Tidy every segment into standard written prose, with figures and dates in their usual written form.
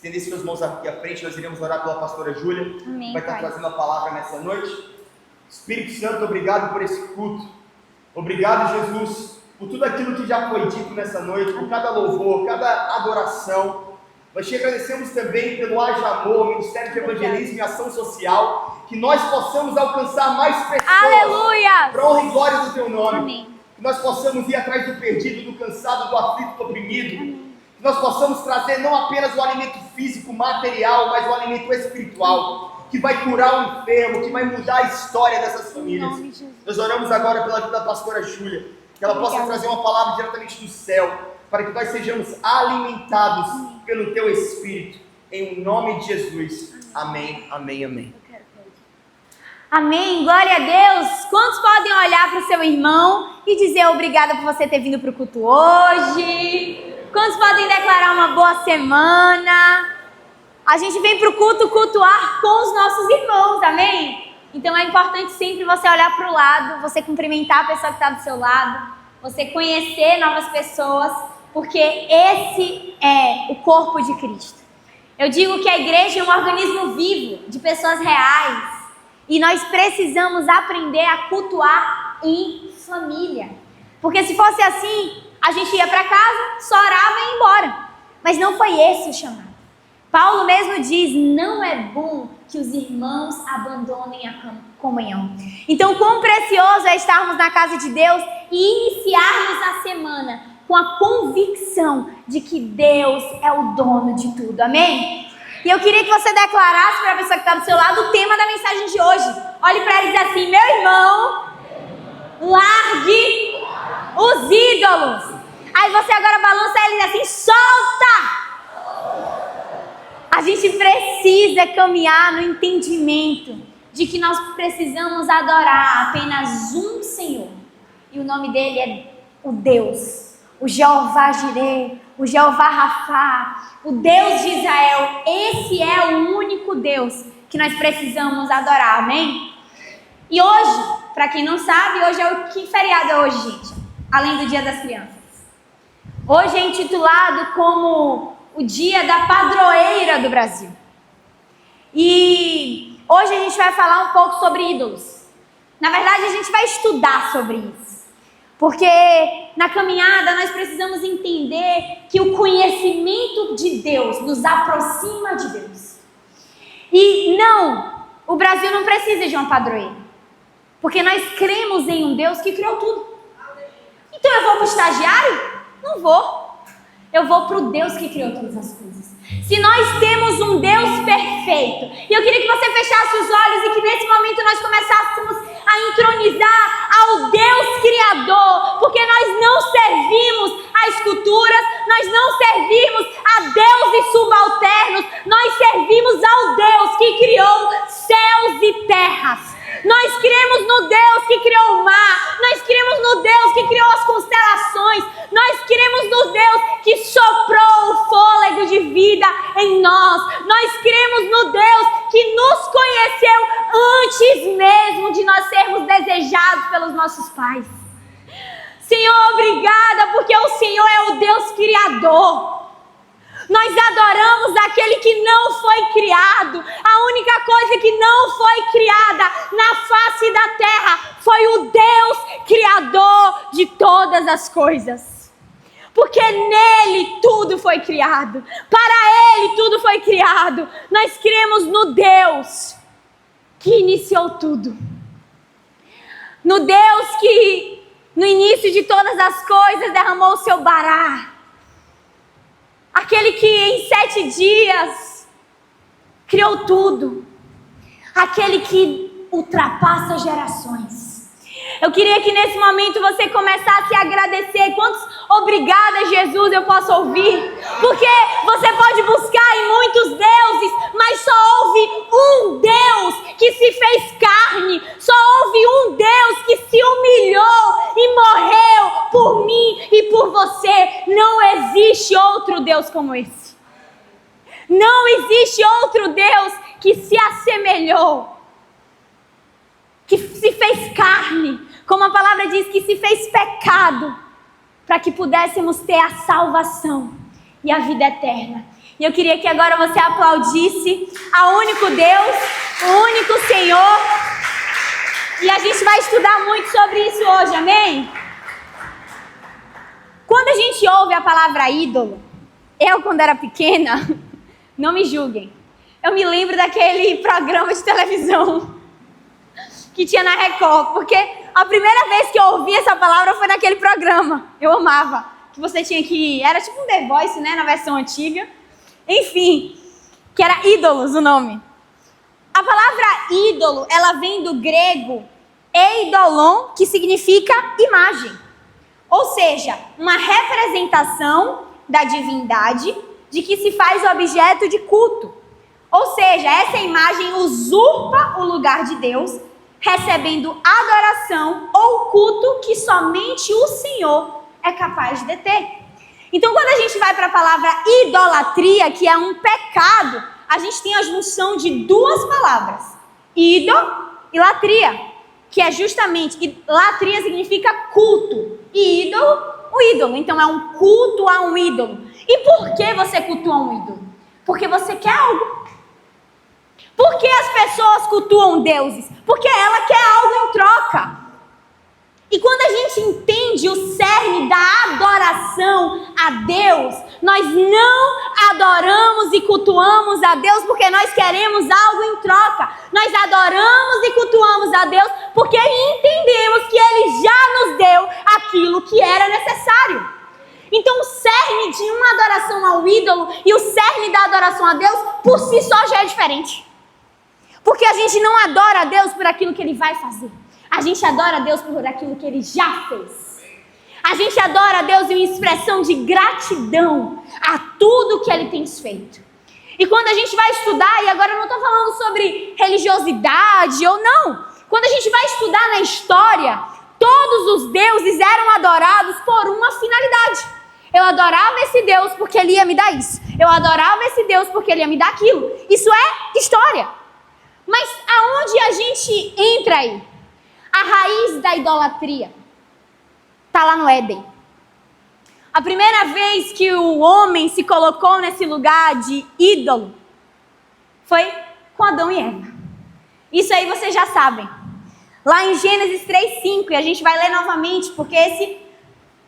estender suas mãos aqui à frente, nós iremos orar pela pastora Júlia, que vai estar trazendo a palavra nessa noite. Espírito Santo, obrigado por esse culto. Obrigado, Jesus, por tudo aquilo que já foi dito nessa noite, por cada louvor, cada adoração. Nós te agradecemos também pelo Haja Amor, Ministério de Evangelismo e Ação Social, que nós possamos alcançar mais pessoas. Aleluia! Para honra e glória do teu nome. Amém. Que nós possamos ir atrás do perdido, do cansado, do aflito, do oprimido. Amém. Que nós possamos trazer não apenas o alimento físico, material, mas o alimento espiritual, que vai curar o enfermo, que vai mudar a história dessas famílias. Nós oramos agora pela vida da pastora Júlia, que ela possa trazer uma palavra diretamente do céu, para que nós sejamos alimentados pelo teu Espírito, em nome de Jesus. Amém, amém, amém. Amém, glória a Deus. Quantos podem olhar para o seu irmão e dizer obrigada por você ter vindo para o culto hoje? Quantos podem declarar uma boa semana? A gente vem para o culto cultuar com os nossos irmãos, amém? Então é importante sempre você olhar para o lado, você cumprimentar a pessoa que está do seu lado, você conhecer novas pessoas, porque esse é o corpo de Cristo. Eu digo que a igreja é um organismo vivo, de pessoas reais. E nós precisamos aprender a cultuar em família. Porque se fosse assim, a gente ia para casa, só orava e ia embora. Mas não foi esse o chamado. Paulo mesmo diz, não é bom que os irmãos abandonem a comunhão. Então, quão precioso é estarmos na casa de Deus e iniciarmos a semana com a convicção de que Deus é o dono de tudo. Amém? E eu queria que você declarasse para a pessoa que está do seu lado o tema da mensagem de hoje. Olhe para ela e diz assim, meu irmão, largue os ídolos. Aí você agora balança ela e diz assim, solta! A gente precisa caminhar no entendimento de que nós precisamos adorar apenas um Senhor. E o nome dele é o Deus, o Jeová Jireh, o Jeová Rafá, o Deus de Israel. Esse é o único Deus que nós precisamos adorar, amém? E hoje, para quem não sabe, hoje é que feriado é hoje, gente? Além do Dia das Crianças. Hoje é intitulado como o Dia da Padroeira do Brasil. E hoje a gente vai falar um pouco sobre ídolos. Na verdade, a gente vai estudar sobre isso. Porque na caminhada nós precisamos entender que o conhecimento de Deus nos aproxima de Deus. E não, o Brasil não precisa de uma padroeira. Porque nós cremos em um Deus que criou tudo. Então eu vou para o estagiário? Não vou. Eu vou para o Deus que criou todas as coisas. Se nós temos um Deus perfeito, e eu queria que você fechasse os olhos e que nesse momento nós começássemos a entronizar ao Deus Criador, porque nós não servimos a esculturas, nós não servimos a deuses subalternos, nós servimos ao Deus que criou céus e terras. Nós cremos no Deus que criou o mar, nós cremos no Deus que criou as constelações, nós cremos no Deus que soprou o fôlego de vida em nós, nós cremos no Deus que nos conheceu antes mesmo de nós sermos desejados pelos nossos pais. Senhor, obrigada, porque o Senhor é o Deus Criador. Nós adoramos aquele que não foi criado. A única coisa que não foi criada na face da terra foi o Deus Criador de todas as coisas. Porque nele tudo foi criado. Para ele tudo foi criado. Nós cremos no Deus que iniciou tudo. No Deus que no início de todas as coisas derramou o seu bará. Aquele que em 7 dias criou tudo. Aquele que ultrapassa gerações. Eu queria que nesse momento você começasse a agradecer. Quantos obrigada, Jesus, eu posso ouvir? Porque você pode buscar em muitos deuses, mas só houve um Deus que se fez carne. Só houve um Deus que se humilhou e morreu por mim e por você. Não existe outro Deus como esse. Não existe outro Deus que se assemelhou, que se fez carne, como a palavra diz, que se fez pecado, para que pudéssemos ter a salvação e a vida eterna. E eu queria que agora você aplaudisse ao único Deus, o único Senhor. E a gente vai estudar muito sobre isso hoje, amém? Quando a gente ouve a palavra ídolo, eu quando era pequena, não me julguem, eu me lembro daquele programa de televisão que tinha na Record, porque a primeira vez que eu ouvi essa palavra foi naquele programa. Eu amava, que você tinha que... Era tipo um The Voice, né, na versão antiga. Enfim, que era ídolos o nome. A palavra ídolo, ela vem do grego eidolon, que significa imagem. Ou seja, uma representação da divindade de que se faz objeto de culto. Ou seja, essa imagem usurpa o lugar de Deus, recebendo adoração ou culto que somente o Senhor é capaz de deter. Então, quando a gente vai para a palavra idolatria, que é um pecado, a gente tem a junção de duas palavras, ido e latria, que é justamente, latria significa culto, e ídolo, o ídolo. Então, é um culto a um ídolo. E por que você cultua um ídolo? Porque você quer algo. Por que as pessoas cultuam deuses? Porque ela quer algo em troca. E quando a gente entende o cerne da adoração a Deus, nós não adoramos e cultuamos a Deus porque nós queremos algo em troca. Nós adoramos e cultuamos a Deus porque entendemos que Ele já nos deu aquilo que era necessário. Então o cerne de uma adoração ao ídolo e o cerne da adoração a Deus por si só já é diferente. Porque a gente não adora a Deus por aquilo que Ele vai fazer. A gente adora a Deus por aquilo que Ele já fez. A gente adora a Deus em uma expressão de gratidão a tudo que Ele tem feito. E quando a gente vai estudar, e agora eu não estou falando sobre religiosidade ou não. Quando a gente vai estudar na história, todos os deuses eram adorados por uma finalidade. Eu adorava esse Deus porque Ele ia me dar isso. Eu adorava esse Deus porque Ele ia me dar aquilo. Isso é história. Mas aonde a gente entra aí? A raiz da idolatria está lá no Éden. A primeira vez que o homem se colocou nesse lugar de ídolo foi com Adão e Eva. Isso aí vocês já sabem. Lá em Gênesis 3:5, e a gente vai ler novamente, porque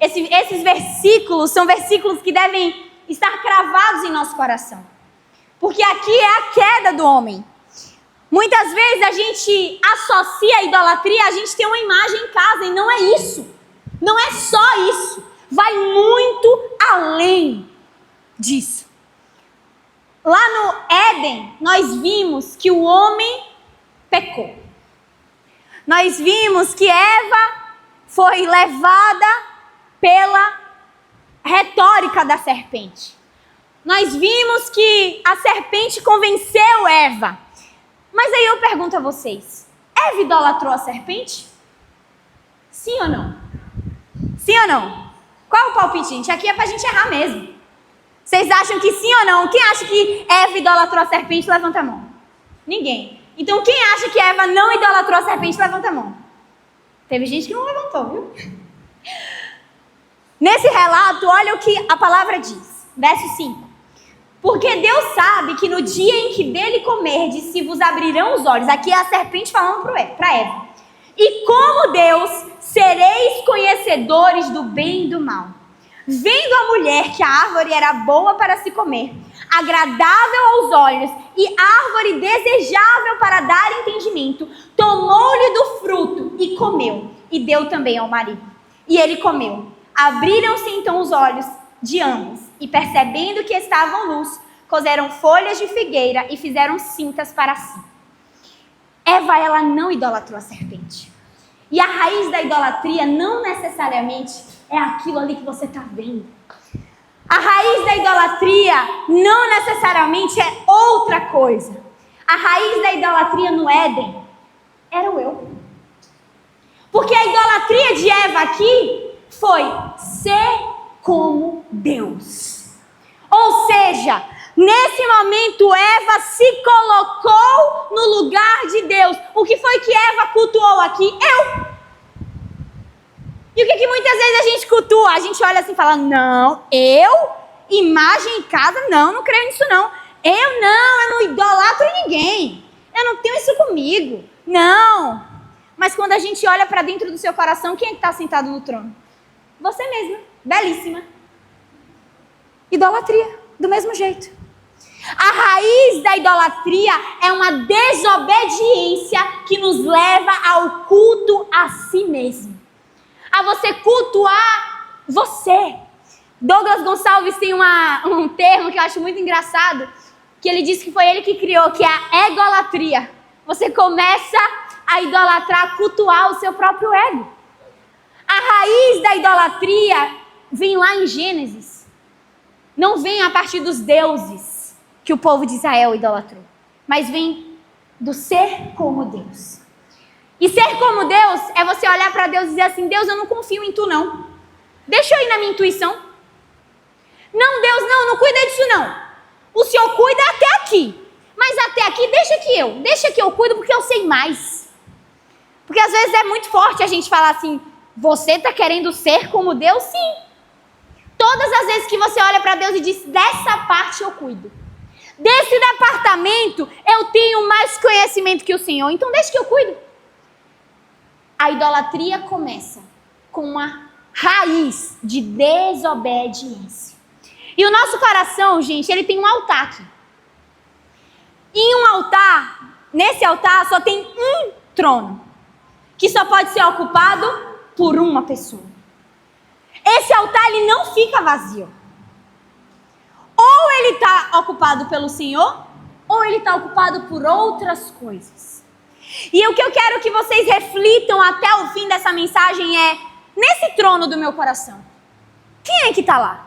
esses versículos são versículos que devem estar cravados em nosso coração. Porque aqui é a queda do homem. Muitas vezes a gente associa a idolatria, a gente tem uma imagem em casa, e não é isso. Não é só isso. Vai muito além disso. Lá no Éden, nós vimos que o homem pecou. Nós vimos que Eva foi levada pela retórica da serpente. Nós vimos que a serpente convenceu Eva. Mas aí eu pergunto a vocês, Eva idolatrou a serpente? Sim ou não? Sim ou não? Qual é o palpite, gente? Aqui é pra gente errar mesmo. Vocês acham que sim ou não? Quem acha que Eva idolatrou a serpente, levanta a mão. Ninguém. Então quem acha que Eva não idolatrou a serpente, levanta a mão. Teve gente que não levantou, viu? Nesse relato, olha o que a palavra diz. Verso 5. Porque Deus sabe que no dia em que dele comerdes, se vos abrirão os olhos. Aqui é a serpente falando para Eva. E como Deus, sereis conhecedores do bem e do mal. Vendo a mulher que a árvore era boa para se comer, agradável aos olhos e árvore desejável para dar entendimento, tomou-lhe do fruto e comeu, e deu também ao marido. E ele comeu. Abriram-se então os olhos de ambos, e percebendo que estavam nus, coseram folhas de figueira e fizeram cintas para si. Eva, ela não idolatrou a serpente. E a raiz da idolatria não necessariamente é aquilo ali que você está vendo. A raiz da idolatria não necessariamente é outra coisa. A raiz da idolatria no Éden era o eu. Porque a idolatria de Eva aqui foi ser como Deus. Ou seja, nesse momento Eva se colocou no lugar de Deus. O que foi que Eva cultuou aqui? Eu. E o que muitas vezes a gente cultua? A gente olha assim e fala, não, eu imagem em casa, não creio nisso não. Eu não idolatro ninguém. Eu não tenho isso comigo. Não. Mas quando a gente olha para dentro do seu coração, quem é que está sentado no trono? Você mesma, belíssima. Idolatria, do mesmo jeito. A raiz da idolatria é uma desobediência que nos leva ao culto a si mesmo. A você cultuar você. Douglas Gonçalves tem um termo que eu acho muito engraçado, que ele diz que foi ele que criou, que é a egolatria. Você começa a idolatrar, a cultuar o seu próprio ego. A raiz da idolatria vem lá em Gênesis. Não vem a partir dos deuses que o povo de Israel idolatrou, mas vem do ser como Deus. E ser como Deus é você olhar para Deus e dizer assim: Deus, eu não confio em tu não. Deixa eu ir na minha intuição. Não, Deus, não cuida disso não. O Senhor cuida até aqui. Mas até aqui, deixa que eu cuido porque eu sei mais. Porque às vezes é muito forte a gente falar assim: você está querendo ser como Deus? Sim. Todas as vezes que você olha para Deus e diz: dessa parte eu cuido. Desse departamento eu tenho mais conhecimento que o Senhor, então deixa que eu cuido. A idolatria começa com uma raiz de desobediência. E o nosso coração, gente, ele tem um altar aqui. Em um altar, nesse altar só tem um trono, que só pode ser ocupado por uma pessoa. Esse altar, ele não fica vazio. Ou ele está ocupado pelo Senhor, ou ele está ocupado por outras coisas. E o que eu quero que vocês reflitam até o fim dessa mensagem é: nesse trono do meu coração, quem é que está lá?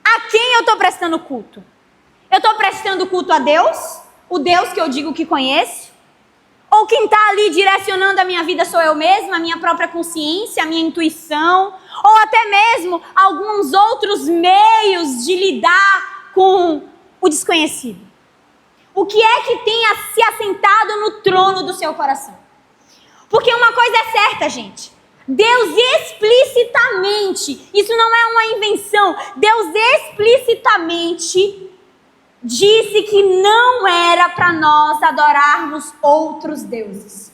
A quem eu estou prestando culto? Eu estou prestando culto a Deus? O Deus que eu digo que conheço? Ou quem está ali direcionando a minha vida sou eu mesma, a minha própria consciência, a minha intuição? Ou até mesmo alguns outros meios de lidar com o desconhecido? O que é que tem se assentado no trono do seu coração? Porque uma coisa é certa, gente. Deus explicitamente, isso não é uma invenção, Deus explicitamente disse que não era para nós adorarmos outros deuses.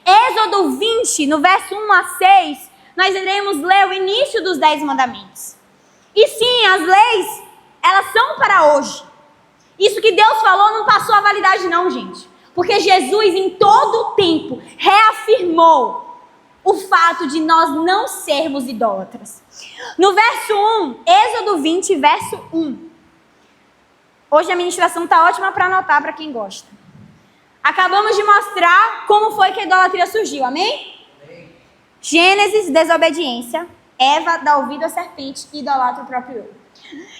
Êxodo 20, no verso 1 a 6, nós iremos ler o início dos 10 mandamentos. E sim, as leis, elas são para hoje. Isso que Deus falou não passou a validade não, gente. Porque Jesus, em todo o tempo, reafirmou o fato de nós não sermos idólatras. No verso 1, Êxodo 20, verso 1. Hoje a ministração está ótima para anotar para quem gosta. Acabamos de mostrar como foi que a idolatria surgiu, amém? Amém. Gênesis, desobediência. Eva dá ouvido à serpente e idolatra o próprio eu.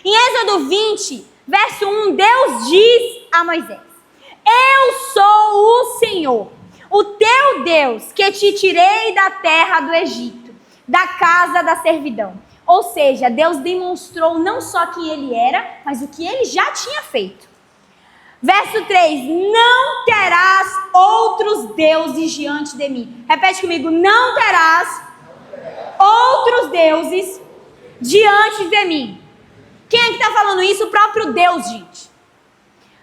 Em Êxodo 20, verso 1, Deus diz a Moisés: eu sou o Senhor, o teu Deus, que te tirei da terra do Egito, da casa da servidão. Ou seja, Deus demonstrou não só quem ele era, mas o que ele já tinha feito. Verso 3, não terás outros deuses diante de mim. Repete comigo: não terás outros deuses diante de mim. Quem é que está falando isso? O próprio Deus, gente.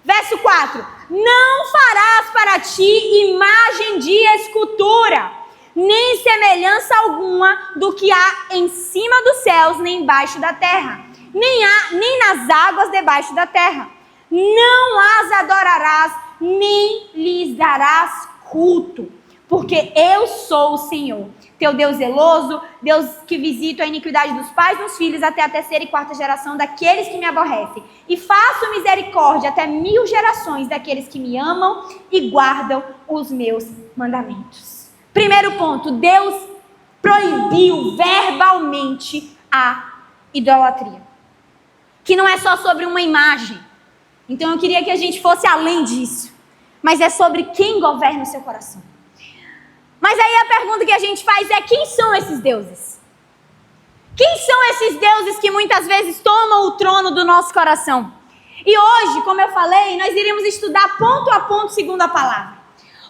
Verso 4, não farás para ti imagem de escultura, nem semelhança alguma do que há em cima dos céus, nem embaixo da terra, nem nas águas debaixo da terra. Não as adorarás, nem lhes darás culto, porque eu sou o Senhor, teu Deus zeloso, Deus que visita a iniquidade dos pais nos filhos até a 3ª e 4ª geração daqueles que me aborrecem, e faço misericórdia até 1000 gerações daqueles que me amam e guardam os meus mandamentos. Primeiro ponto, Deus proibiu verbalmente a idolatria, que não é só sobre uma imagem. Então eu queria que a gente fosse além disso, mas é sobre quem governa o seu coração. Mas aí a pergunta que a gente faz é: quem são esses deuses? Quem são esses deuses que muitas vezes tomam o trono do nosso coração? E hoje, como eu falei, nós iremos estudar ponto a ponto segundo a palavra.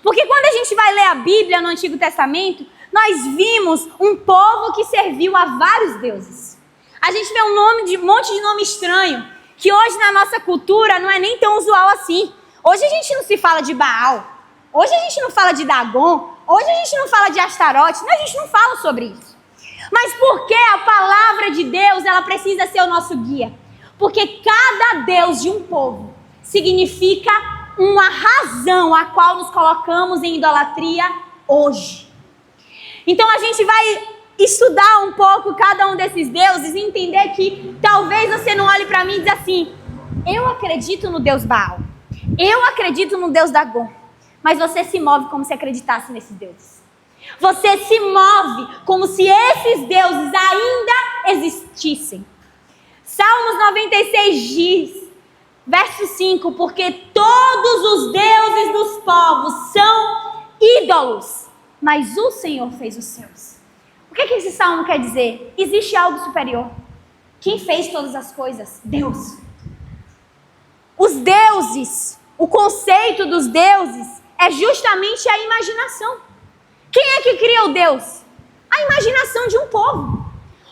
Porque quando a gente vai ler a Bíblia no Antigo Testamento, nós vimos um povo que serviu a vários deuses. A gente vê um monte de nome estranho, que hoje na nossa cultura não é nem tão usual assim. Hoje a gente não se fala de Baal, hoje a gente não fala de Dagon, hoje a gente não fala de Astarote, a gente não fala sobre isso. Mas por que a palavra de Deus, ela precisa ser o nosso guia? Porque cada Deus de um povo significa uma razão a qual nos colocamos em idolatria hoje. Então a gente vai estudar um pouco cada um desses deuses e entender que talvez você não olhe para mim e diz assim: eu acredito no Deus Baal, eu acredito no Deus Dagon, mas você se move como se acreditasse nesses deuses. Você se move como se esses deuses ainda existissem. Salmos 96 diz, verso 5, porque todos os deuses dos povos são ídolos, mas o Senhor fez os seus. O que esse salmo quer dizer? Existe algo superior. Quem fez todas as coisas? Deus. Os deuses, o conceito dos deuses é justamente a imaginação. Quem é que cria o Deus? A imaginação de um povo.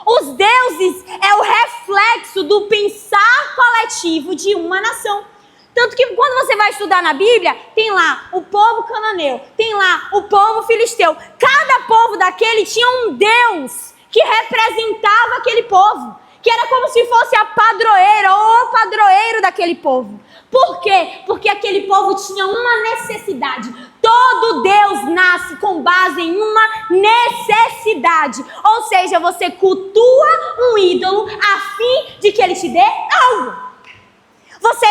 Os deuses é o reflexo do pensar coletivo de uma nação. Tanto que quando você vai estudar na Bíblia, tem lá o povo cananeu, tem lá o povo filisteu. Cada povo daquele tinha um Deus que representava aquele povo, que era como se fosse a padroeira ou o padroeiro daquele povo. Por quê? Porque aquele povo tinha uma necessidade. Todo Deus nasce com base em uma necessidade. Ou seja, você cultua um ídolo a fim de que ele te dê algo. Você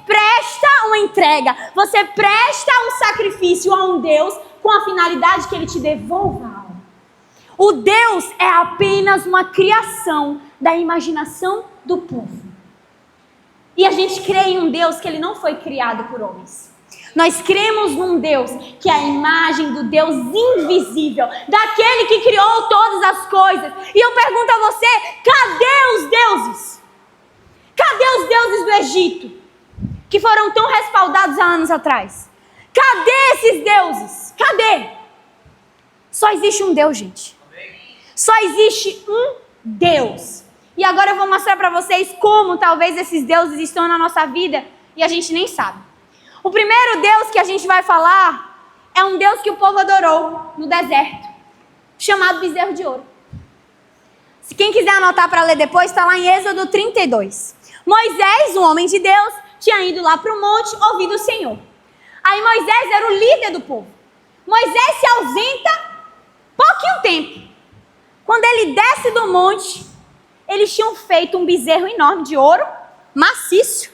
presta uma entrega, você presta um sacrifício a um Deus com a finalidade que ele te devolva algo. O Deus é apenas uma criação da imaginação do povo. E a gente crê em um Deus que ele não foi criado por homens. Nós cremos num Deus que é a imagem do Deus invisível, daquele que criou todas as coisas. E eu pergunto a você, cadê os deuses? Cadê os deuses do Egito, que foram tão respaldados há anos atrás? Cadê esses deuses? Cadê? Só existe um Deus, gente. Só existe um Deus. E agora eu vou mostrar para vocês como talvez esses deuses estão na nossa vida e a gente nem sabe. O primeiro Deus que a gente vai falar é um Deus que o povo adorou no deserto, chamado bezerro de ouro. Se quem quiser anotar para ler depois, está lá em Êxodo 32. Moisés, um homem de Deus, tinha ido lá para o monte ouvir do Senhor. Aí Moisés era o líder do povo. Moisés se ausenta pouquinho tempo. Quando ele desce do monte, eles tinham feito um bezerro enorme de ouro, maciço,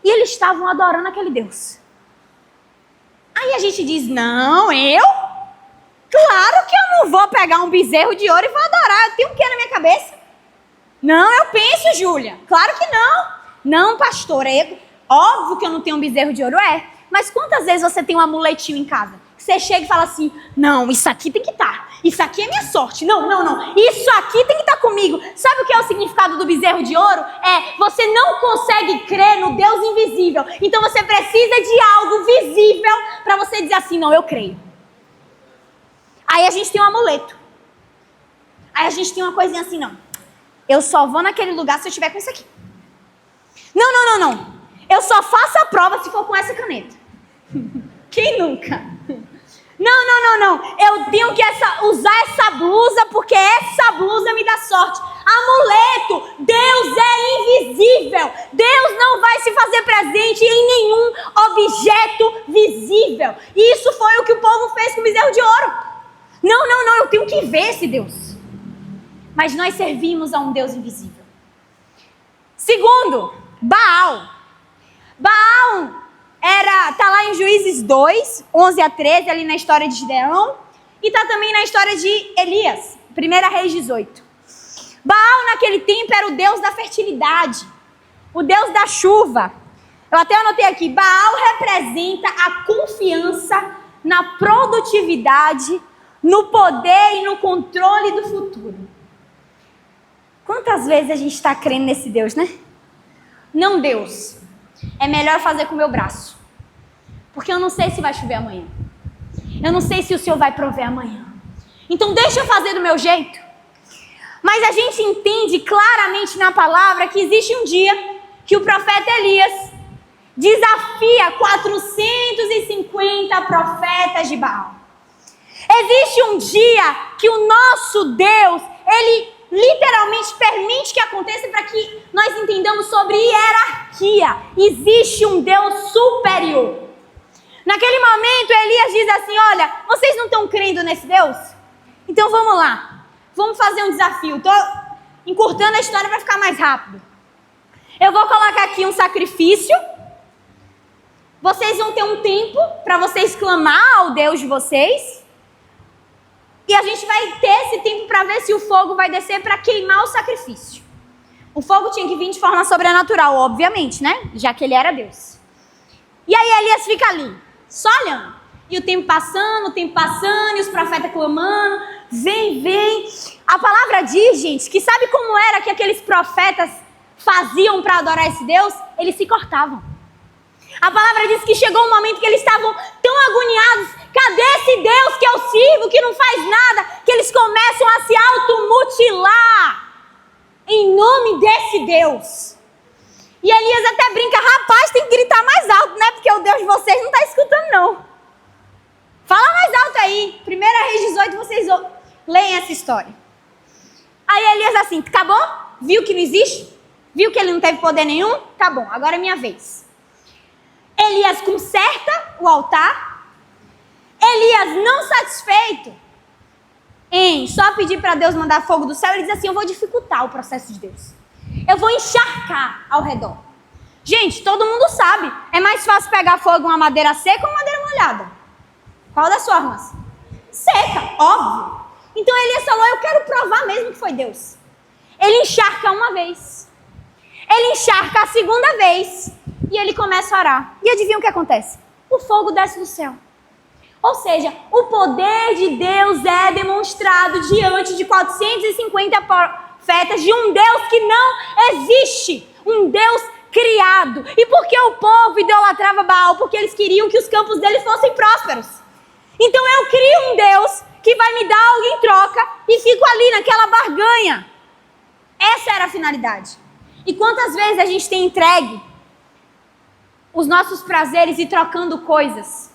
e eles estavam adorando aquele Deus. Aí a gente diz, não, claro que eu não vou pegar um bezerro de ouro e vou adorar, eu tenho o que na minha cabeça? Não, eu penso, Júlia, claro que não. Não, pastor, óbvio que eu não tenho um bezerro de ouro, mas quantas vezes você tem um amuletinho em casa? Você chega e fala assim, não, isso aqui tem que estar, isso aqui é minha sorte, não, isso aqui tem que estar comigo. Sabe o que é o significado do bezerro de ouro? Você não consegue crer no Deus invisível, então você precisa de algo visível para você dizer assim, não, eu creio. Aí a gente tem um amuleto, aí a gente tem uma coisinha assim, não, eu só vou naquele lugar se eu tiver com isso aqui. Não, eu só faço a prova se for com essa caneta. Quem nunca? Não, eu tenho que usar essa blusa porque essa blusa me dá sorte. Amuleto, Deus é invisível. Deus não vai se fazer presente em nenhum objeto visível. E isso foi o que o povo fez com o bezerro de ouro. Não, eu tenho que ver esse Deus. Mas nós servimos a um Deus invisível. Segundo, Baal. Baal está lá em Juízes 2, 11 a 13, ali na história de Gideão. E está também na história de Elias, 1 Reis 18. Baal naquele tempo era o Deus da fertilidade, o Deus da chuva. Eu até anotei aqui, Baal representa a confiança na produtividade, no poder e no controle do futuro. Quantas vezes a gente está crendo nesse Deus, né? Não, Deus, é melhor fazer com o meu braço, porque eu não sei se vai chover amanhã. Eu não sei se o Senhor vai prover amanhã. Então deixa eu fazer do meu jeito. Mas a gente entende claramente na palavra que existe um dia que o profeta Elias desafia 450 profetas de Baal. Existe um dia que o nosso Deus, ele literalmente permite que aconteça para que nós entendamos sobre hierarquia. Existe um Deus superior. Naquele momento, Elias diz assim: olha, vocês não estão crendo nesse Deus? Então vamos lá, vamos fazer um desafio. Estou encurtando a história para ficar mais rápido. Eu vou colocar aqui um sacrifício. Vocês vão ter um tempo para vocês clamar ao Deus de vocês. E a gente vai ter esse tempo para ver se o fogo vai descer para queimar o sacrifício. O fogo tinha que vir de forma sobrenatural, obviamente, né? Já que ele era Deus. E aí Elias fica ali, só olhando. E o tempo passando, e os profetas clamando. Vem. A palavra diz, gente, que sabe como era que aqueles profetas faziam para adorar esse Deus? Eles se cortavam. A palavra diz que chegou um momento que eles estavam tão agoniados. Cadê esse Deus que eu sirvo, que não faz nada? Que eles começam a se automutilar em nome desse Deus. E Elias até brinca: rapaz, tem que gritar mais alto, né? Porque o Deus de vocês não está escutando, não. Fala mais alto aí. 1 Reis 18, vocês leem essa história. Aí Elias assim: tá bom? Viu que não existe? Viu que ele não teve poder nenhum? Tá bom, agora é minha vez. Elias conserta o altar. Elias, não satisfeito em só pedir para Deus mandar fogo do céu, ele diz assim: eu vou dificultar o processo de Deus. Eu vou encharcar ao redor. Gente, todo mundo sabe, é mais fácil pegar fogo em uma madeira seca ou uma madeira molhada? Qual das formas? Seca, óbvio. Então Elias falou: eu quero provar mesmo que foi Deus. Ele encharca uma vez. Ele encharca a segunda vez. E ele começa a orar. E adivinha o que acontece? O fogo desce do céu. Ou seja, o poder de Deus é demonstrado diante de 450 profetas de um Deus que não existe. Um Deus criado. E por que o povo idolatrava Baal? Porque eles queriam que os campos deles fossem prósperos. Então eu crio um Deus que vai me dar algo em troca e fico ali naquela barganha. Essa era a finalidade. E quantas vezes a gente tem entregue os nossos prazeres e trocando coisas,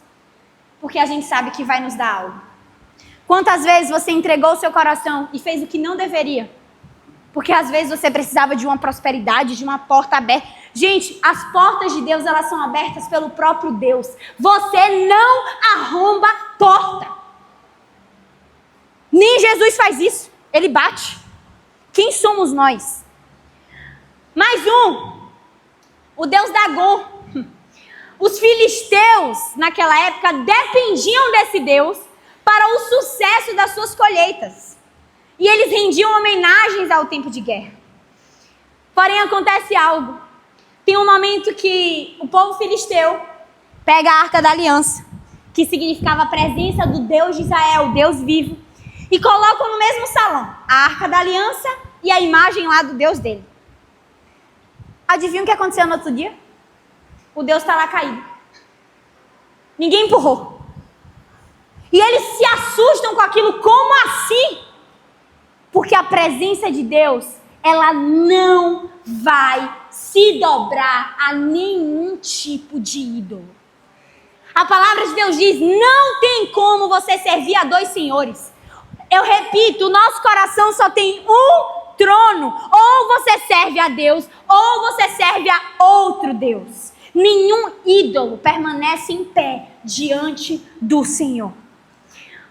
porque a gente sabe que vai nos dar algo? Quantas vezes você entregou o seu coração e fez o que não deveria, porque às vezes você precisava de uma prosperidade, de uma porta aberta. Gente, as portas de Deus, elas são abertas pelo próprio Deus. Você não arromba porta. Nem Jesus faz isso, ele bate. Quem somos nós? Mais um, o Deus Dagon. Os filisteus, naquela época, dependiam desse Deus para o sucesso das suas colheitas. E eles rendiam homenagens ao tempo de guerra. Porém, acontece algo. Tem um momento que o povo filisteu pega a Arca da Aliança, que significava a presença do Deus de Israel, o Deus vivo, e colocam no mesmo salão a Arca da Aliança e a imagem lá do Deus dele. Adivinha o que aconteceu no outro dia? O Deus está lá caído. Ninguém empurrou. E eles se assustam com aquilo. Como assim? Porque a presença de Deus, ela não vai se dobrar a nenhum tipo de ídolo. A palavra de Deus diz: não tem como você servir a dois senhores. Eu repito, o nosso coração só tem um trono. Ou você serve a Deus, ou você serve a outro Deus. Nenhum ídolo permanece em pé diante do Senhor.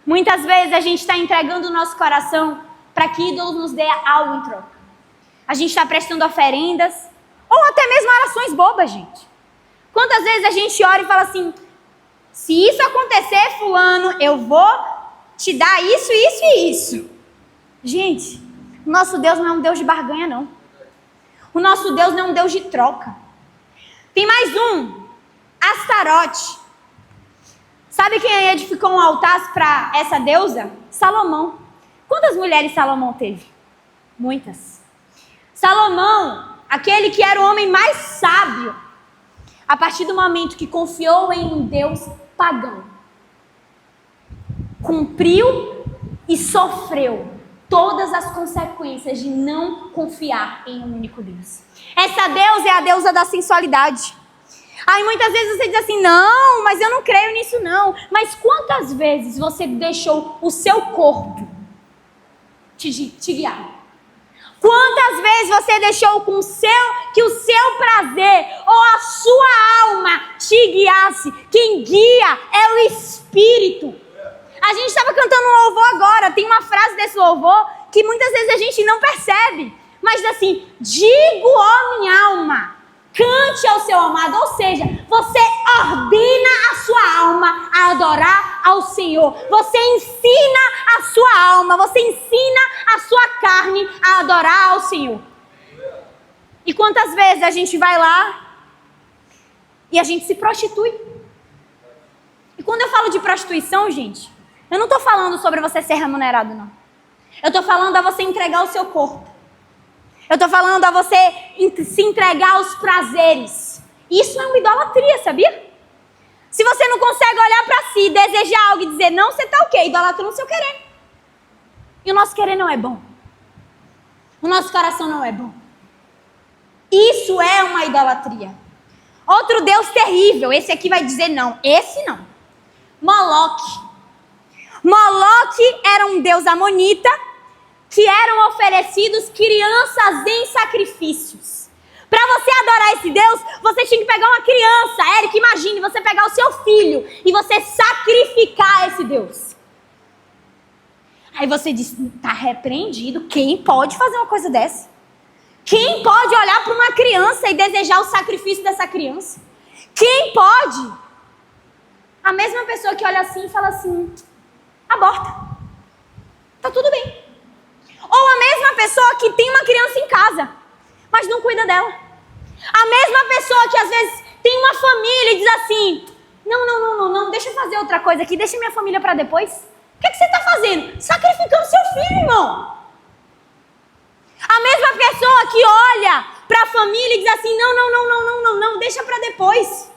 Muitas vezes a gente está entregando o nosso coração para que ídolos nos dê algo em troca. A gente está prestando oferendas, ou até mesmo orações bobas, gente. Quantas vezes a gente ora e fala assim: se isso acontecer, fulano, eu vou te dar isso, isso e isso. Gente, o nosso Deus não é um Deus de barganha, não. O nosso Deus não é um Deus de troca. Tem mais um, Astarote. Sabe quem edificou um altar para essa deusa? Salomão. Quantas mulheres Salomão teve? Muitas. Salomão, aquele que era o homem mais sábio, a partir do momento que confiou em um Deus pagão, cumpriu e sofreu todas as consequências de não confiar em um único Deus. Essa deusa é a deusa da sensualidade. Aí muitas vezes você diz assim, não, mas eu não creio nisso não. Mas quantas vezes você deixou o seu corpo te guiar? Quantas vezes você deixou que o seu prazer ou a sua alma te guiasse? Quem guia é o Espírito. A gente estava cantando um louvor agora, tem uma frase desse louvor que muitas vezes a gente não percebe. Mas assim, digo, ó minha alma, cante ao seu amado. Ou seja, você ordena a sua alma a adorar ao Senhor. Você ensina a sua alma, você ensina a sua carne a adorar ao Senhor. E quantas vezes a gente vai lá e a gente se prostitui? E quando eu falo de prostituição, gente, eu não estou falando sobre você ser remunerado, não. Eu estou falando a você entregar o seu corpo. Eu estou falando a você se entregar aos prazeres. Isso é uma idolatria, sabia? Se você não consegue olhar para si, desejar algo e dizer, não, você está o quê? Idolatrando o seu querer. E o nosso querer não é bom. O nosso coração não é bom. Isso é uma idolatria. Outro Deus terrível, esse aqui vai dizer não. Esse não. Moloque. Moloque era um deus amonita que eram oferecidos crianças em sacrifícios. Para você adorar esse Deus, você tinha que pegar uma criança. Eric, imagine você pegar o seu filho e você sacrificar esse Deus. Aí você diz, está repreendido. Quem pode fazer uma coisa dessa? Quem pode olhar para uma criança e desejar o sacrifício dessa criança? Quem pode? A mesma pessoa que olha assim e fala assim, aborta. Tá tudo bem. Ou a mesma pessoa que tem uma criança em casa, mas não cuida dela. A mesma pessoa que às vezes tem uma família e diz assim, não, deixa eu fazer outra coisa aqui, deixa minha família para depois. O que você está fazendo? Sacrificando seu filho, irmão. A mesma pessoa que olha para a família e diz assim, não, deixa para depois.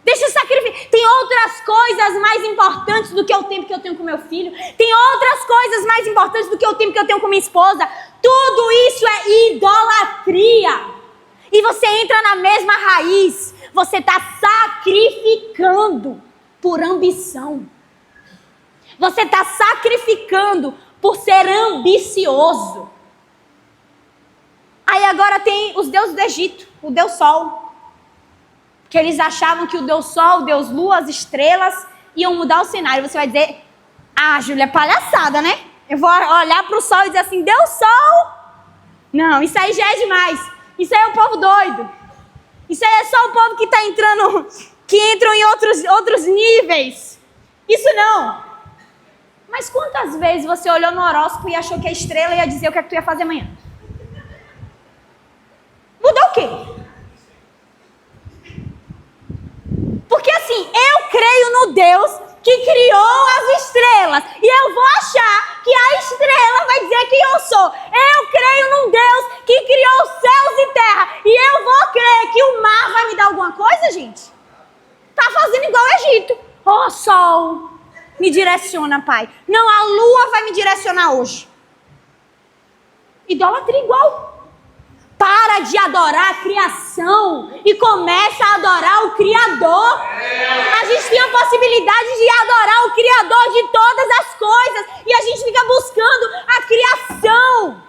Deixa eu sacrificar. Tem outras coisas mais importantes do que o tempo que eu tenho com meu filho. Tem outras coisas mais importantes do que o tempo que eu tenho com minha esposa. Tudo isso é idolatria. E você entra na mesma raiz. Você está sacrificando por ambição. Você está sacrificando por ser ambicioso. Aí agora tem os deuses do Egito. O Deus Sol. Que eles achavam que o Deus Sol, o Deus Lua, as estrelas iam mudar o cenário. Você vai dizer, Júlia, é palhaçada, né? Eu vou olhar para o Sol e dizer assim, Deus Sol? Não, isso aí já é demais. Isso aí é o povo doido. Isso aí é só o povo que está entrando, que entram em outros níveis. Isso não. Mas quantas vezes você olhou no horóscopo e achou que a estrela ia dizer o que é que tu ia fazer amanhã? Mudou o quê? Porque assim, eu creio no Deus que criou as estrelas. E eu vou achar que a estrela vai dizer quem eu sou. Eu creio num Deus que criou os céus e terra. E eu vou crer que o mar vai me dar alguma coisa, gente? Tá fazendo igual o Egito. Ó, Sol, me direciona, Pai. Não, a lua vai me direcionar hoje. Idolatria igual. Para de adorar a criação e começa a adorar o Criador. A gente tem a possibilidade de adorar o Criador de todas as coisas e a gente fica buscando a criação.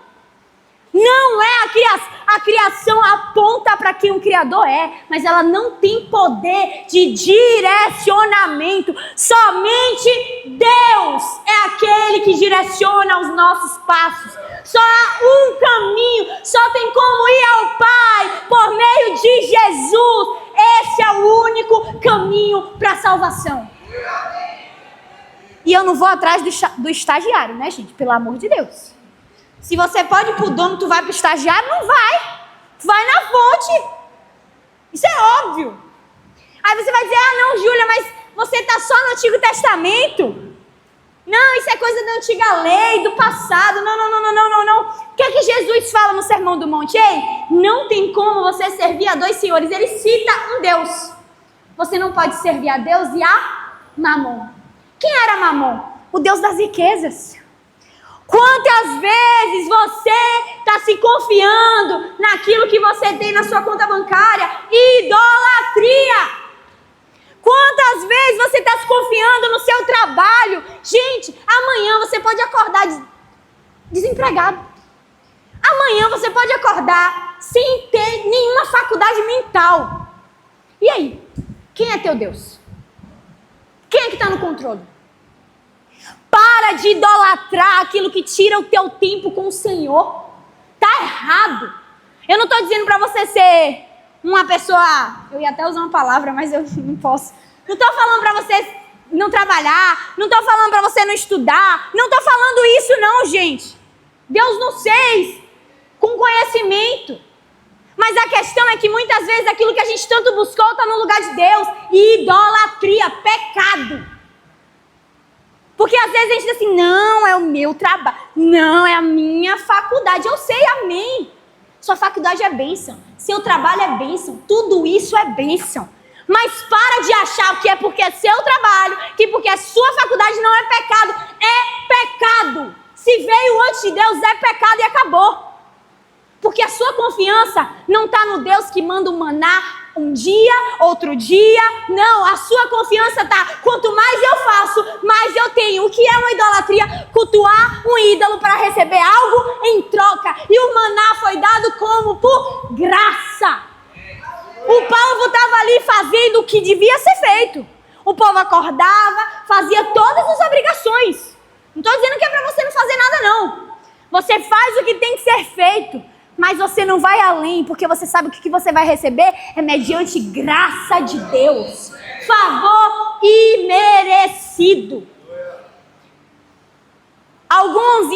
Não é a criação. A criação aponta para quem o Criador é, mas ela não tem poder de direcionamento. Somente Deus é aquele que direciona os nossos passos. Só há um caminho, só tem como ir ao Pai por meio de Jesus. Esse é o único caminho para a salvação. E eu não vou atrás do estagiário, né, gente? Pelo amor de Deus. Se você pode ir pro dono, tu vai pro estagiário? Não vai. Tu vai na fonte. Isso é óbvio. Aí você vai dizer, não, Júlia, mas você tá só no Antigo Testamento? Não, isso é coisa da antiga lei, do passado. Não. O que é que Jesus fala no Sermão do Monte? Ei, não tem como você servir a dois senhores. Ele cita um Deus. Você não pode servir a Deus e a Mamon. Quem era Mamon? O Deus das riquezas. Quantas vezes você está se confiando naquilo que você tem na sua conta bancária? Idolatria! Quantas vezes você está se confiando no seu trabalho? Gente, amanhã você pode acordar desempregado. Amanhã você pode acordar sem ter nenhuma faculdade mental. E aí? Quem é teu Deus? Quem é que está no controle? Para de idolatrar aquilo que tira o teu tempo com o Senhor. Tá errado. Eu não estou dizendo para você ser uma pessoa... Eu ia até usar uma palavra, mas eu não posso. Não estou falando para você não trabalhar. Não estou falando para você não estudar. Não estou falando isso não, gente. Deus nos fez com conhecimento. Mas a questão é que muitas vezes aquilo que a gente tanto buscou está no lugar de Deus. Idolatria, pecado. Porque às vezes a gente diz assim, não, é o meu trabalho, não, é a minha faculdade. Eu sei, amém. Sua faculdade é bênção, seu trabalho é bênção, tudo isso é bênção. Mas para de achar que é porque é seu trabalho, que porque é sua faculdade não é pecado. É pecado. Se veio antes de Deus, é pecado e acabou. Porque a sua confiança não está no Deus que manda o maná um dia, outro dia. Não, a sua confiança está, quanto mais eu faço, mais eu tenho. O que é uma idolatria? Cultuar um ídolo para receber algo em troca. E o maná foi dado como? Por graça. O povo estava ali fazendo o que devia ser feito. O povo acordava, fazia todas as obrigações. Não estou dizendo que é para você não fazer nada, não. Você faz o que tem que ser feito. Mas você não vai além, porque você sabe que o que você vai receber é mediante graça de Deus. Favor imerecido. Alguns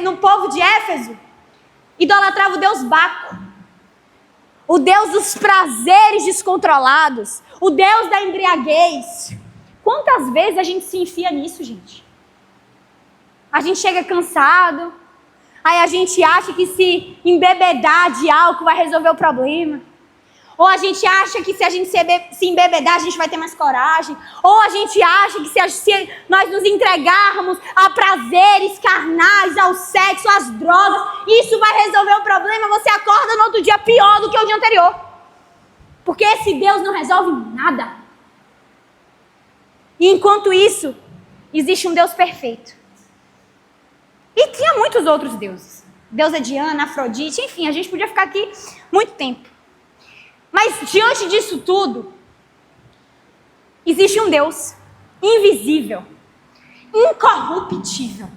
no povo de Éfeso idolatravam o Deus Baco. O Deus dos prazeres descontrolados. O Deus da embriaguez. Quantas vezes a gente se enfia nisso, gente? A gente chega cansado. Aí a gente acha que se embebedar de álcool vai resolver o problema. Ou a gente acha que se a gente se embebedar, a gente vai ter mais coragem. Ou a gente acha que se nós nos entregarmos a prazeres carnais, ao sexo, às drogas, isso vai resolver o problema. Você acorda no outro dia pior do que o dia anterior. Porque esse Deus não resolve nada. E enquanto isso, existe um Deus perfeito. E tinha muitos outros deuses. Deusa Diana, Afrodite, enfim, a gente podia ficar aqui muito tempo. Mas diante disso tudo, existe um Deus invisível, incorruptível,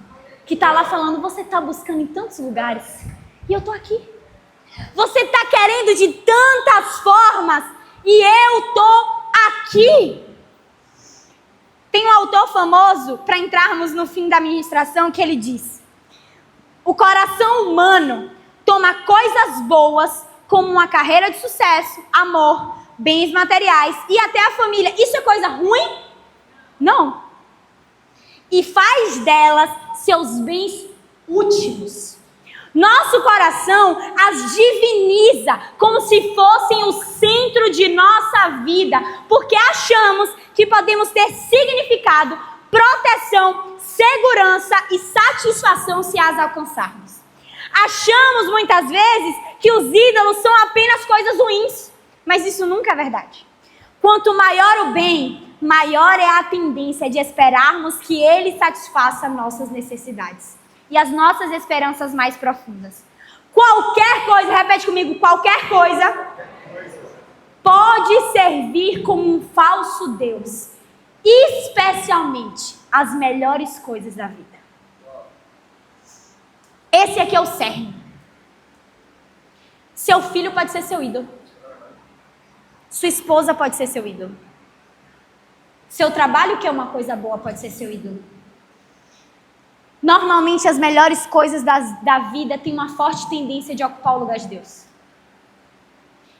que está lá falando, você está buscando em tantos lugares, e eu estou aqui. Você está querendo de tantas formas, e eu estou aqui. Tem um autor famoso, para entrarmos no fim da ministração, que ele diz: o coração humano toma coisas boas como uma carreira de sucesso, amor, bens materiais e até a família. Isso é coisa ruim? Não. E faz delas seus bens úteis. Nosso coração as diviniza como se fossem o centro de nossa vida, porque achamos que podemos ter significado, proteção, segurança e satisfação se as alcançarmos. Achamos muitas vezes que os ídolos são apenas coisas ruins, mas isso nunca é verdade. Quanto maior o bem, maior é a tendência de esperarmos que ele satisfaça nossas necessidades e as nossas esperanças mais profundas. Qualquer coisa, repete comigo, qualquer coisa pode servir como um falso Deus, especialmente as melhores coisas da vida. Esse aqui é o cerne. Seu filho pode ser seu ídolo. Sua esposa pode ser seu ídolo. Seu trabalho, que é uma coisa boa, pode ser seu ídolo. Normalmente as melhores coisas da vida têm uma forte tendência de ocupar o lugar de Deus.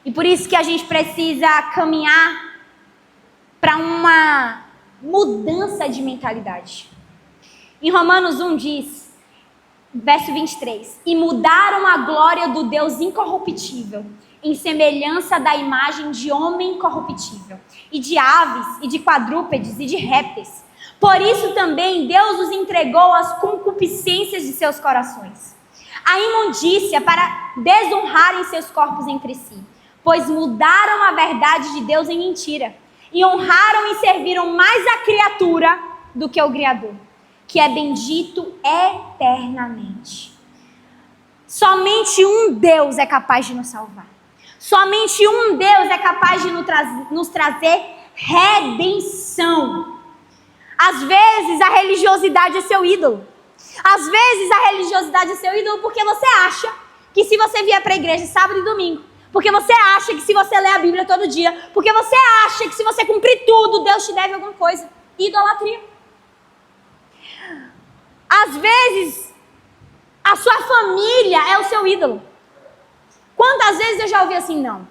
E por isso que a gente precisa caminhar para uma mudança de mentalidade. Em Romanos 1 diz, verso 23, e mudaram a glória do Deus incorruptível, em semelhança da imagem de homem corruptível, e de aves, e de quadrúpedes, e de répteis. Por isso também Deus os entregou às concupiscências de seus corações, a imundícia, para desonrarem seus corpos entre si, pois mudaram a verdade de Deus em mentira, e honraram e serviram mais a criatura do que o Criador, que é bendito eternamente. Somente um Deus é capaz de nos salvar. Somente um Deus é capaz de nos trazer redenção. Às vezes a religiosidade é seu ídolo. Às vezes a religiosidade é seu ídolo porque você acha que se você vier para a igreja sábado e domingo, porque você acha que se você ler a Bíblia todo dia, porque você acha que se você cumprir tudo, Deus te deve alguma coisa. Idolatria. Às vezes a sua família é o seu ídolo. Quantas vezes eu já ouvi assim, não,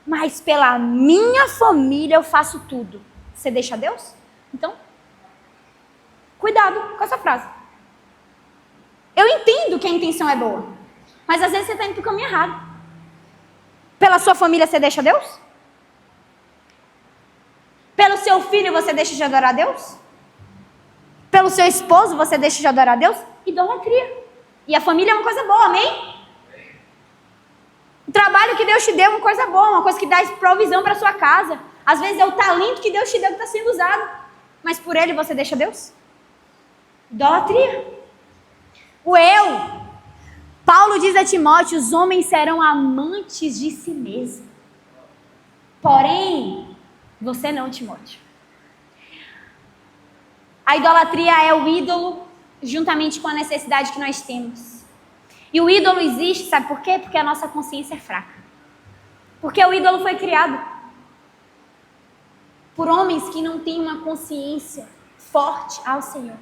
mas pela minha família eu faço tudo. Você deixa Deus? Então, cuidado com essa frase. Eu entendo que a intenção é boa, mas às vezes você está indo para o caminho errado. Pela sua família você deixa Deus? Pelo seu filho você deixa de adorar a Deus? Pelo seu esposo você deixa de adorar a Deus? Idolatria. E a família é uma coisa boa, amém? O trabalho que Deus te deu é uma coisa boa, uma coisa que dá provisão para sua casa. Às vezes é o talento que Deus te deu que está sendo usado, mas por ele você deixa Deus? Idolatria. O eu. Paulo diz a Timóteo, os homens serão amantes de si mesmos. Porém, você não, Timóteo. A idolatria é o ídolo juntamente com a necessidade que nós temos. E o ídolo existe, sabe por quê? Porque a nossa consciência é fraca. Porque o ídolo foi criado por homens que não têm uma consciência forte ao Senhor.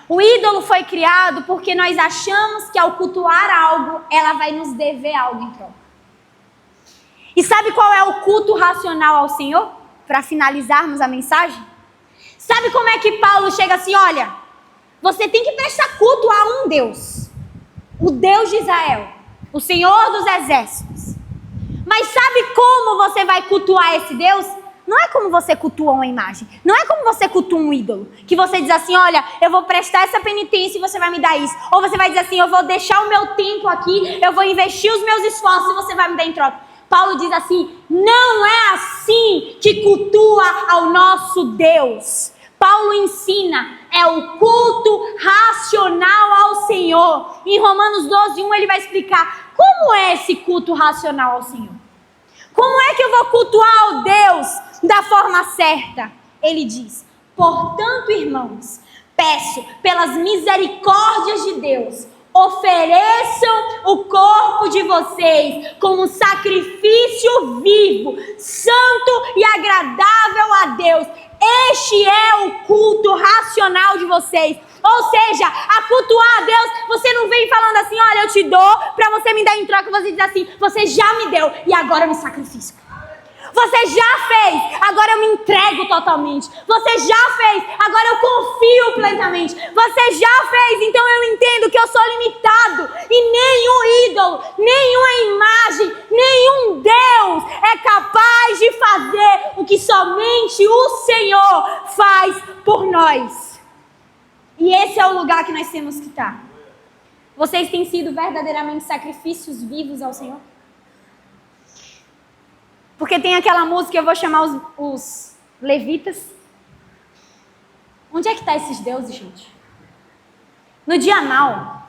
O ídolo foi criado porque nós achamos que ao cultuar algo, ela vai nos dever algo em troca. E sabe qual é o culto racional ao Senhor? Para finalizarmos a mensagem. Sabe como é que Paulo chega assim, olha, você tem que prestar culto a um Deus. O Deus de Israel, o Senhor dos exércitos. Mas sabe como você vai cultuar esse Deus? Não é como você cultua uma imagem. Não é como você cultua um ídolo. Que você diz assim, olha, eu vou prestar essa penitência e você vai me dar isso. Ou você vai dizer assim, eu vou deixar o meu tempo aqui, eu vou investir os meus esforços e você vai me dar em troca. Paulo diz assim, não é assim que cultua ao nosso Deus. Paulo ensina, é o culto racional ao Senhor. Em Romanos 12:1 ele vai explicar como é esse culto racional ao Senhor. Como é que eu vou cultuar ao Deus da forma certa? Ele diz, portanto, irmãos, peço pelas misericórdias de Deus, ofereçam o corpo de vocês como sacrifício vivo, santo e agradável a Deus. Este é o culto racional de vocês. Ou seja, a cultuar a Deus, você não vem falando assim, olha, eu te dou para você me dar em troca. Você diz assim, você já me deu e agora eu me sacrifico. Você já fez, agora eu me entrego totalmente. Você já fez, agora eu confio plenamente. Você já fez, então eu entendo que eu sou limitado. E nenhum ídolo, nenhuma imagem, nenhum Deus é capaz de fazer o que somente o Senhor faz por nós. E esse é o lugar que nós temos que estar. Vocês têm sido verdadeiramente sacrifícios vivos ao Senhor? Porque tem aquela música, eu vou chamar os levitas. Onde é que estão esses deuses, gente? No dia mal.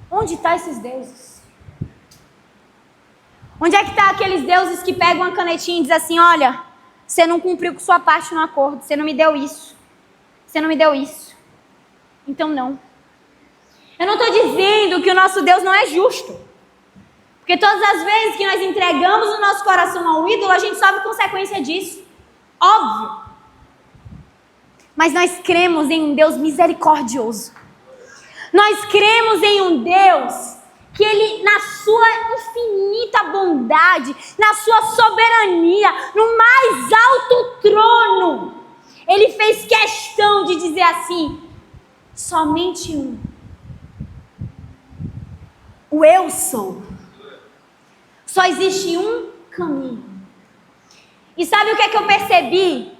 Onde estão esses deuses? Onde é que estão aqueles deuses que pegam uma canetinha e dizem assim, olha, você não cumpriu com sua parte no acordo, você não me deu isso. Você não me deu isso. Então não. Eu não estou dizendo que o nosso Deus não é justo. Porque todas as vezes que nós entregamos o nosso coração ao ídolo, a gente sofre consequência disso. Óbvio. Mas nós cremos em um Deus misericordioso. Nós cremos em um Deus que Ele, na sua infinita bondade, na sua soberania, no mais alto trono, Ele fez questão de dizer assim, somente um. O eu sou. Só existe um caminho. E sabe o que é que eu percebi?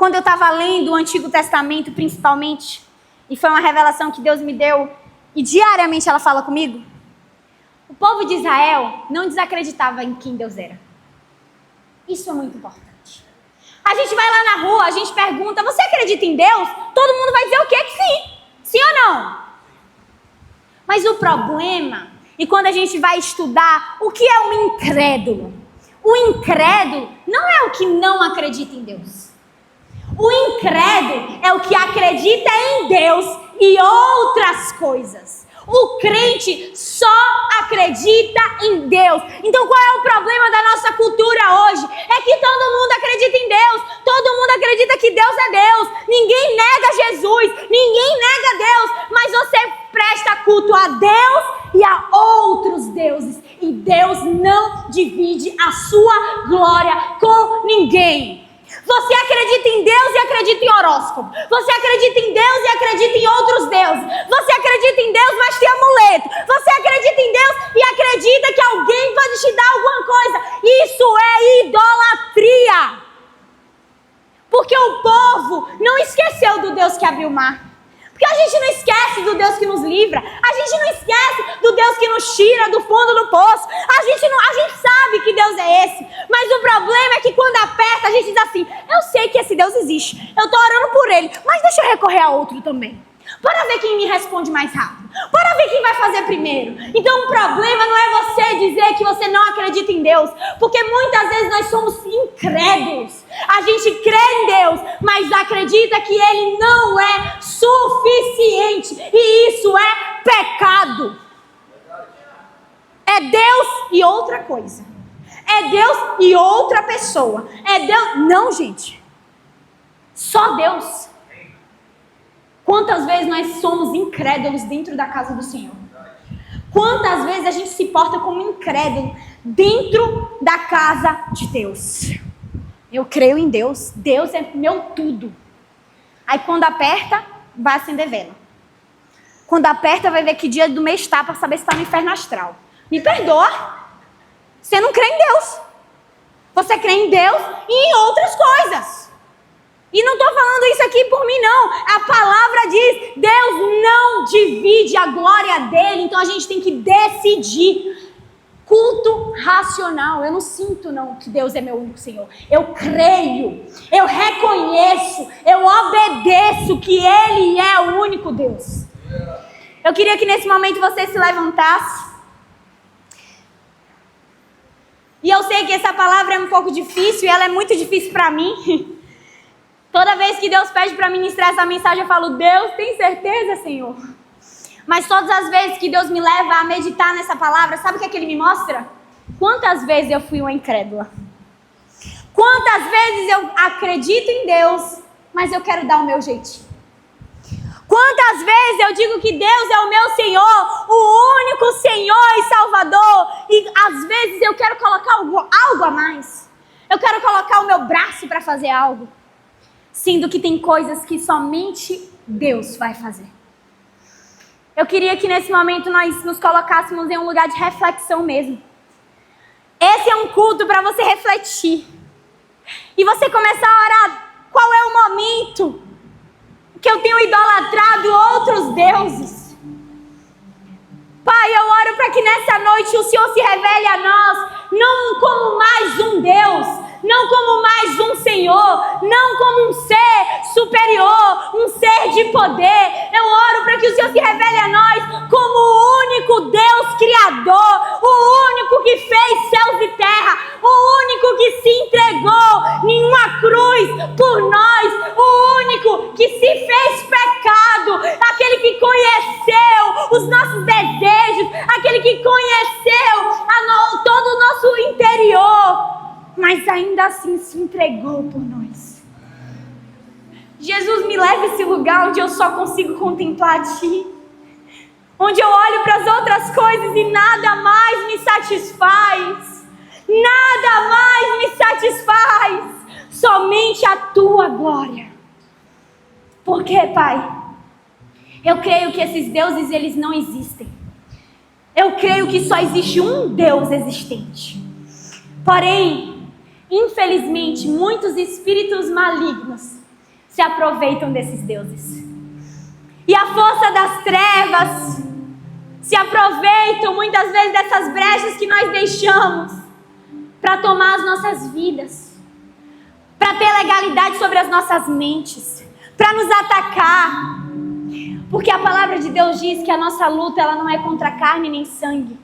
quando eu estava lendo o Antigo Testamento, principalmente, e foi uma revelação que Deus me deu, e diariamente ela fala comigo, o povo de Israel não desacreditava em quem Deus era. Isso é muito importante. A gente vai lá na rua, a gente pergunta, você acredita em Deus? Todo mundo vai dizer o quê? Que sim. Sim ou não? Mas o problema, e quando a gente vai estudar, o que é um incrédulo? O incrédulo não é o que não acredita em Deus. O incrédulo é o que acredita em Deus e outras coisas. O crente só acredita em Deus. Então qual é o problema da nossa cultura hoje? É que todo mundo acredita em Deus. Todo mundo acredita que Deus é Deus. Ninguém nega Jesus. Ninguém nega Deus. Mas você presta culto a Deus e a outros deuses. E Deus não divide a sua glória com ninguém. Você acredita em Deus e acredita em horóscopo. Você acredita em Deus e acredita em outros deuses. Você acredita em Deus, mas tem amuleto. Você acredita em Deus e acredita que alguém pode te dar alguma coisa. Isso é idolatria. Porque o povo não esqueceu do Deus que abriu o mar. Porque a gente não esquece do Deus que nos livra. A gente não esquece do Deus que nos tira do fundo do poço. A gente sabe que Deus é esse. Mas o problema é que quando aperta, a gente diz assim, eu sei que esse Deus existe. Eu estou orando por ele. Mas deixa eu recorrer a outro também. Para ver quem me responde mais rápido. Para ver quem vai fazer primeiro. Então o problema não é você dizer que você não acredita em Deus. Porque muitas vezes nós somos incrédulos. A gente crê em Deus, mas acredita que Ele não é suficiente. E isso é pecado. É Deus e outra coisa. É Deus e outra pessoa. É Deus... Não, gente. Só Deus. Quantas vezes nós somos incrédulos dentro da casa do Senhor? Quantas vezes a gente se porta como incrédulo dentro da casa de Deus? Eu creio em Deus, Deus é meu tudo. Aí quando aperta, vai acender vela. Quando aperta, vai ver que dia do mês está para saber se está no inferno astral. Me perdoa, você não crê em Deus. Você crê em Deus e em outras coisas. E não estou falando isso aqui por mim, não. A palavra diz, Deus não divide a glória dele, então a gente tem que decidir. Culto racional. Eu não sinto, não, que Deus é meu único Senhor. Eu creio, eu reconheço, eu obedeço que Ele é o único Deus. Eu queria que nesse momento você se levantasse. E eu sei que essa palavra é um pouco difícil, e ela é muito difícil para mim. Toda vez que Deus pede para ministrar essa mensagem, eu falo, Deus, tem certeza, Senhor? Mas todas as vezes que Deus me leva a meditar nessa palavra, sabe o que é que Ele me mostra? Quantas vezes eu fui uma incrédula? Quantas vezes eu acredito em Deus, mas eu quero dar o meu jeitinho? Quantas vezes eu digo que Deus é o meu Senhor, o único Senhor e Salvador, e às vezes eu quero colocar algo a mais. Eu quero colocar o meu braço para fazer algo. Sendo que tem coisas que somente Deus vai fazer. Eu queria que nesse momento nós nos colocássemos em um lugar de reflexão mesmo. Esse é um culto para você refletir. E você começar a orar, qual é o momento que eu tenho idolatrado outros deuses? Pai, eu oro para que nessa noite o Senhor se revele a nós, não como mais um Deus, não como mais um Senhor, não como um ser superior, um ser de poder. Eu oro para que o Senhor se revele a nós como o único Deus Criador, o único que fez céus e terra, o único que se entregou em uma cruz por nós, o único que se fez pecado, aquele que conheceu os nossos desejos, aquele que conheceu todo o nosso interior, mas ainda assim se entregou por nós. Jesus, me leva a esse lugar onde eu só consigo contemplar a Ti, onde eu olho para as outras coisas e nada mais me satisfaz, nada mais me satisfaz, somente a Tua glória. Por quê, Pai? Eu creio que esses deuses, eles não existem. Eu creio que só existe um Deus existente. Porém, infelizmente, muitos espíritos malignos se aproveitam desses deuses. E a força das trevas se aproveitam muitas vezes dessas brechas que nós deixamos para tomar as nossas vidas, para ter legalidade sobre as nossas mentes, para nos atacar. Porque a palavra de Deus diz que a nossa luta ela não é contra carne nem sangue,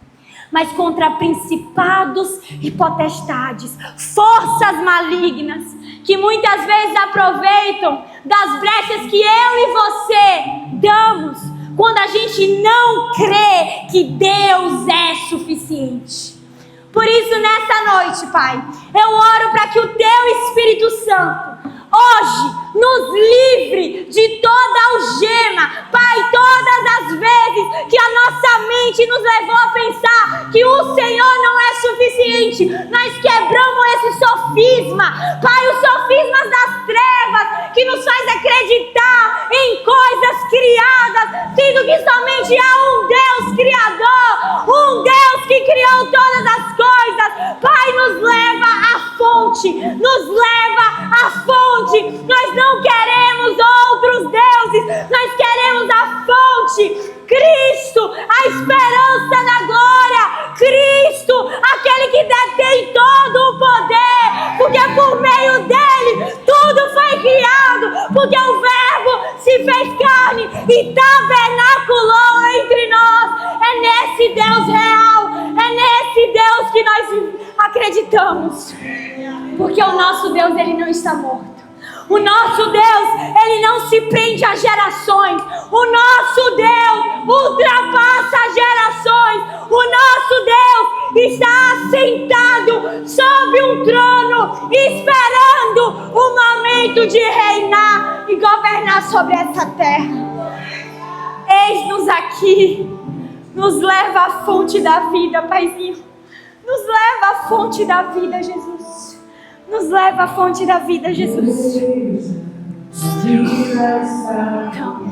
mas contra principados e potestades, forças malignas, que muitas vezes aproveitam das brechas que eu e você damos, quando a gente não crê que Deus é suficiente. Por isso, nessa noite, Pai, eu oro para que o Teu Espírito Santo hoje nos livre de toda algema. Pai, todas as vezes que a nossa mente nos levou a pensar que o Senhor não é suficiente, nós quebramos esse sofisma. Pai, os sofismas das trevas que nos faz acreditar em coisas criadas, sendo que somente há um Deus Criador, um Deus que criou todas as coisas. Pai, nos leva à fonte, nos leva à fonte. Nós não queremos outros deuses, nós queremos a fonte, Cristo, a esperança da glória, Cristo, aquele que detém todo o poder, porque por meio dele tudo foi criado, porque o Verbo se fez carne e tabernaculou entre nós. É nesse Deus real, é nesse Deus que nós acreditamos, porque o nosso Deus ele não está morto. O nosso Deus, ele não se prende a gerações. O nosso Deus ultrapassa gerações. O nosso Deus está assentado sobre um trono, esperando o momento de reinar e governar sobre essa terra. Eis-nos aqui. Nos leva à fonte da vida, Paizinho. Nos leva à fonte da vida, Jesus. Nos leva à fonte da vida, Jesus. Então,